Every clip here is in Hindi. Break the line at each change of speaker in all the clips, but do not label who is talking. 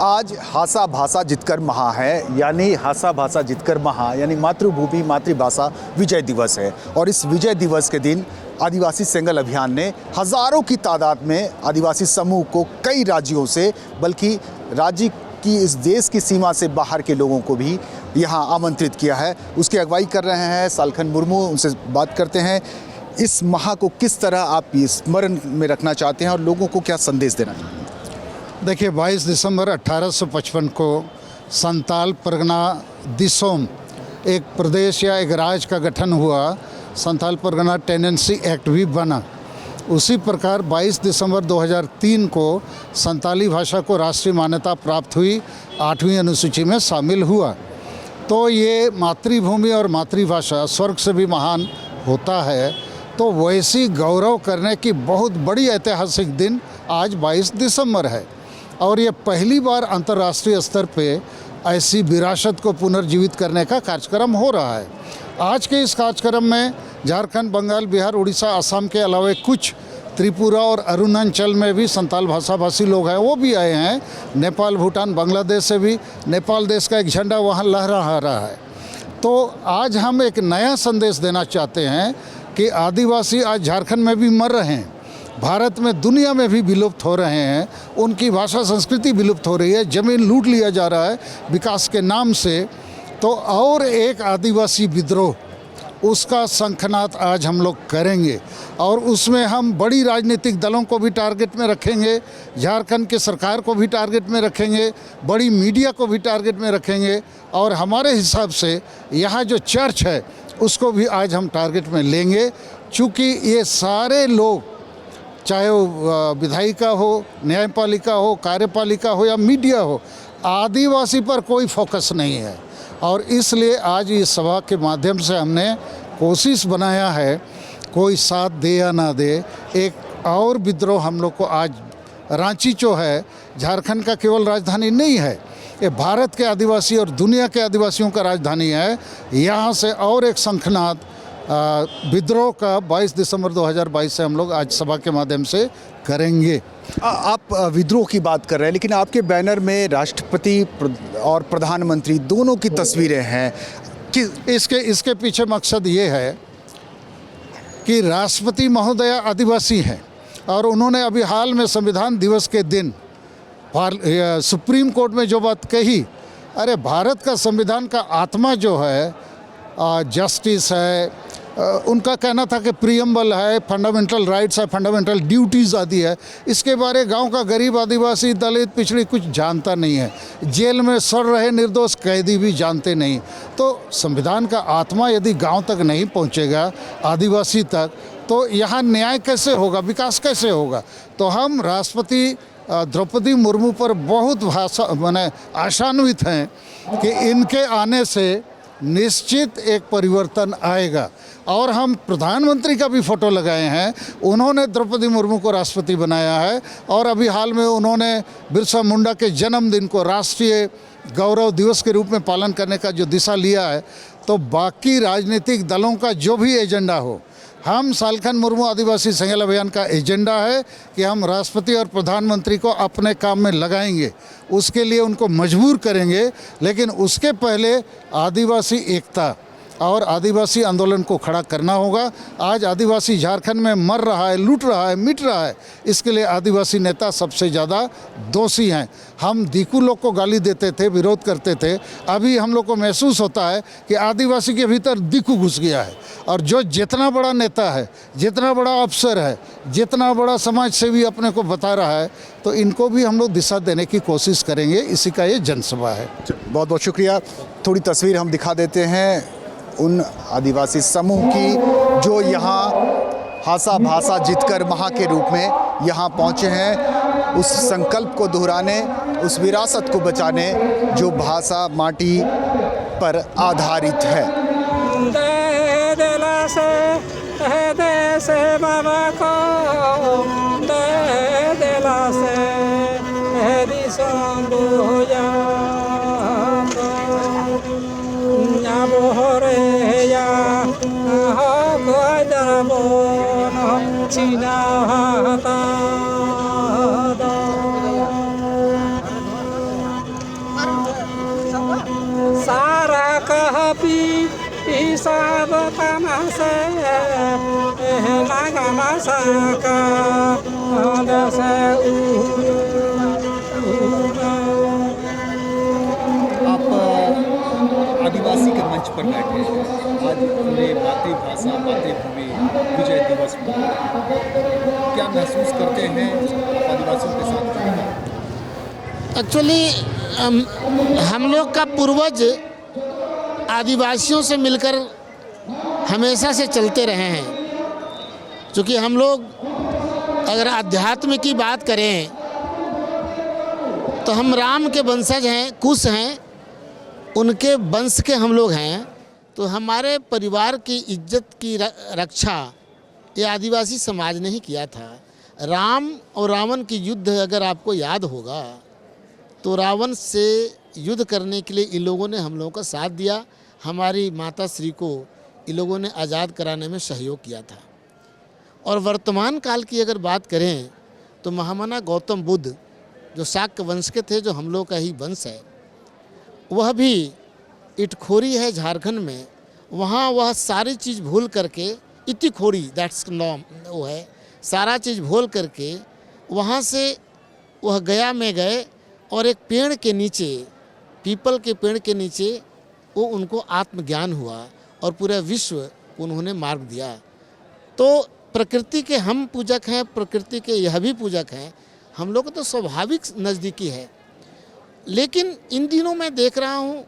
आज हासा भाषा जितकर महा है, यानी हासा भाषा जितकर महा यानी मातृभूमि मातृभाषा विजय दिवस है। और इस विजय दिवस के दिन आदिवासी सेंगल अभियान ने हज़ारों की तादाद में आदिवासी समूह को कई राज्यों से, बल्कि राज्य की इस देश की सीमा से बाहर के लोगों को भी यहाँ आमंत्रित किया है। उसकी अगुवाई कर रहे हैं सालखन मुर्मू। उनसे बात करते हैं, इस माह को किस तरह आप स्मरण में रखना चाहते हैं और लोगों को क्या संदेश देना चाहते हैं?
देखिए, 22 दिसंबर 1855 को संताल परगना दिसोम एक प्रदेश या एक राज्य का गठन हुआ। संताल परगना टेनेंसी एक्ट भी बना। उसी प्रकार 22 दिसंबर 2003 को संताली भाषा को राष्ट्रीय मान्यता प्राप्त हुई, 8वीं अनुसूची में शामिल हुआ। तो ये मातृभूमि और मातृभाषा स्वर्ग से भी महान होता है। तो वैसी गौरव करने की बहुत बड़ी ऐतिहासिक दिन आज 22 दिसंबर है। और ये पहली बार अंतर्राष्ट्रीय स्तर पे ऐसी विरासत को पुनर्जीवित करने का कार्यक्रम हो रहा है। आज के इस कार्यक्रम में झारखंड, बंगाल, बिहार, उड़ीसा, असम के अलावा कुछ त्रिपुरा और अरुणाचल में भी संताल भाषाभाषी लोग हैं, वो भी आए हैं। नेपाल, भूटान, बांग्लादेश से भी नेपाल देश का एक झंडा वहाँ लहरा रहा है। तो आज हम एक नया संदेश देना चाहते हैं कि आदिवासी आज झारखंड में भी मर रहे हैं, भारत में, दुनिया में भी विलुप्त हो रहे हैं। उनकी भाषा संस्कृति विलुप्त हो रही है, ज़मीन लूट लिया जा रहा है विकास के नाम से। तो और एक आदिवासी विद्रोह, उसका शंखनाद आज हम लोग करेंगे और उसमें हम बड़ी राजनीतिक दलों को भी टारगेट में रखेंगे, झारखंड के सरकार को भी टारगेट में रखेंगे, बड़ी मीडिया को भी टारगेट में रखेंगे। और हमारे हिसाब से यहाँ जो चर्च है उसको भी आज हम टारगेट में लेंगे, चूँकि ये सारे लोग, चाहे वो विधायिका हो, न्यायपालिका हो, कार्यपालिका हो या मीडिया हो, आदिवासी पर कोई फोकस नहीं है। और इसलिए आज इस सभा के माध्यम से हमने कोशिश बनाया है, कोई साथ दे या ना दे, एक और विद्रोह हम लोग को आज, रांची जो है झारखंड का केवल राजधानी नहीं है, ये भारत के आदिवासी और दुनिया के आदिवासियों का राजधानी है। यहाँ से और एक शंखनाद विद्रोह का 22 दिसंबर 2022 से हम लोग आज सभा के माध्यम से करेंगे।
आप विद्रोह की बात कर रहे हैं, लेकिन आपके बैनर में राष्ट्रपति और प्रधानमंत्री दोनों की तस्वीरें हैं
कि इसके पीछे मकसद ये है कि राष्ट्रपति महोदया आदिवासी हैं और उन्होंने अभी हाल में संविधान दिवस के दिन सुप्रीम कोर्ट में जो बात कही, अरे भारत का संविधान का आत्मा जो है जस्टिस है, उनका कहना था कि प्रीएम्बल है, फंडामेंटल राइट्स है, फंडामेंटल ड्यूटीज़ आदि है। इसके बारे गांव का गरीब आदिवासी, दलित, पिछड़ी कुछ जानता नहीं है। जेल में सड़ रहे निर्दोष कैदी भी जानते नहीं। तो संविधान का आत्मा यदि गांव तक नहीं पहुंचेगा, आदिवासी तक, तो यहाँ न्याय कैसे होगा, विकास कैसे होगा? तो हम राष्ट्रपति द्रौपदी मुर्मू पर बहुत आशान्वित हैं कि इनके आने से निश्चित एक परिवर्तन आएगा। और हम प्रधानमंत्री का भी फोटो लगाए हैं, उन्होंने द्रौपदी मुर्मू को राष्ट्रपति बनाया है। और अभी हाल में उन्होंने बिरसा मुंडा के जन्मदिन को राष्ट्रीय गौरव दिवस के रूप में पालन करने का जो दिशा लिया है। तो बाकी राजनीतिक दलों का जो भी एजेंडा हो, हम सालखन मुर्मू आदिवासी सेंगल अभियान का एजेंडा है कि हम राष्ट्रपति और प्रधानमंत्री को अपने काम में लगाएंगे, उसके लिए उनको मजबूर करेंगे। लेकिन उसके पहले आदिवासी एकता और आदिवासी आंदोलन को खड़ा करना होगा। आज आदिवासी झारखंड में मर रहा है, लूट रहा है, मिट रहा है, इसके लिए आदिवासी नेता सबसे ज़्यादा दोषी हैं। हम दीकू लोग को गाली देते थे, विरोध करते थे, अभी हम लोग को महसूस होता है कि आदिवासी के भीतर दीकू घुस गया है। और जो जितना बड़ा नेता है, जितना बड़ा अफसर है, जितना बड़ा समाज सेवी अपने को बता रहा है, तो इनको भी हम लोग दिशा देने की कोशिश करेंगे। इसी का ये जनसभा है।
बहुत बहुत शुक्रिया। थोड़ी तस्वीर हम दिखा देते हैं उन आदिवासी समूह की जो यहाँ हासा भाषा जितकर महा के रूप में यहाँ पहुँचे हैं, उस संकल्प को दोहराने, उस विरासत को बचाने जो भाषा माटी पर आधारित है।
सब तमसे लगन सका दसे
आप आदिवासी के मंच पर बैठे हैं आज पूरे मातृभाषा मातृभूमि विजय दिवस पर क्या महसूस करते हैं आप आदिवासियों के साथ?
एक्चुअली हम लोग का पूर्वज आदिवासियों से मिलकर हमेशा से चलते रहे हैं। क्योंकि हम लोग अगर अध्यात्म की बात करें तो हम राम के वंशज हैं, कुश हैं, उनके वंश के हम लोग हैं। तो हमारे परिवार की इज्जत की रक्षा ये आदिवासी समाज ने ही किया था। राम और रावण की युद्ध अगर आपको याद होगा तो रावण से युद्ध करने के लिए इन लोगों ने हम लोगों का साथ दिया। हमारी माता श्री को इन लोगों ने आज़ाद कराने में सहयोग किया था। और वर्तमान काल की अगर बात करें तो महामना गौतम बुद्ध जो शाक्य वंश के थे, जो हम लोग का ही वंश है, वह भी इटखोरी है झारखंड में। वहाँ वह सारी चीज़ भूल करके, इतिखोरी दैट्स नॉम वो है, सारा चीज़ भूल करके वहाँ से वह गया में गए और एक पेड़ के नीचे, पीपल के पेड़ के नीचे वो उनको आत्मज्ञान हुआ और पूरा विश्व उन्होंने मार्ग दिया। तो प्रकृति के हम पूजक हैं, प्रकृति के यह भी पूजक हैं। हम लोग को तो स्वाभाविक नज़दीकी है। लेकिन इन दिनों मैं देख रहा हूँ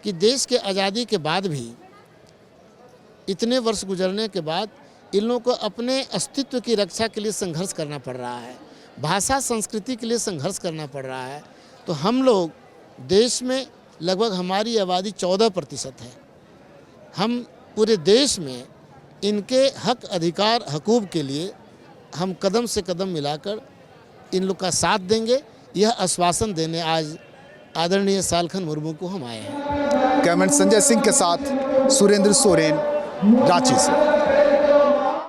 कि देश के आज़ादी के बाद भी, इतने वर्ष गुजरने के बाद, इन लोगों को अपने अस्तित्व की रक्षा के लिए संघर्ष करना पड़ रहा है, भाषा संस्कृति के लिए संघर्ष करना पड़ रहा है। तो हम लोग देश में लगभग हमारी आबादी 14% है। हम पूरे देश में इनके हक अधिकार हकूक़ के लिए हम कदम से कदम मिलाकर इन लोग का साथ देंगे, यह आश्वासन देने आज आदरणीय सालखन मुर्मू को हम आए हैं।
कैमरामैन संजय सिंह के साथ सुरेंद्र सोरेन, रांची से।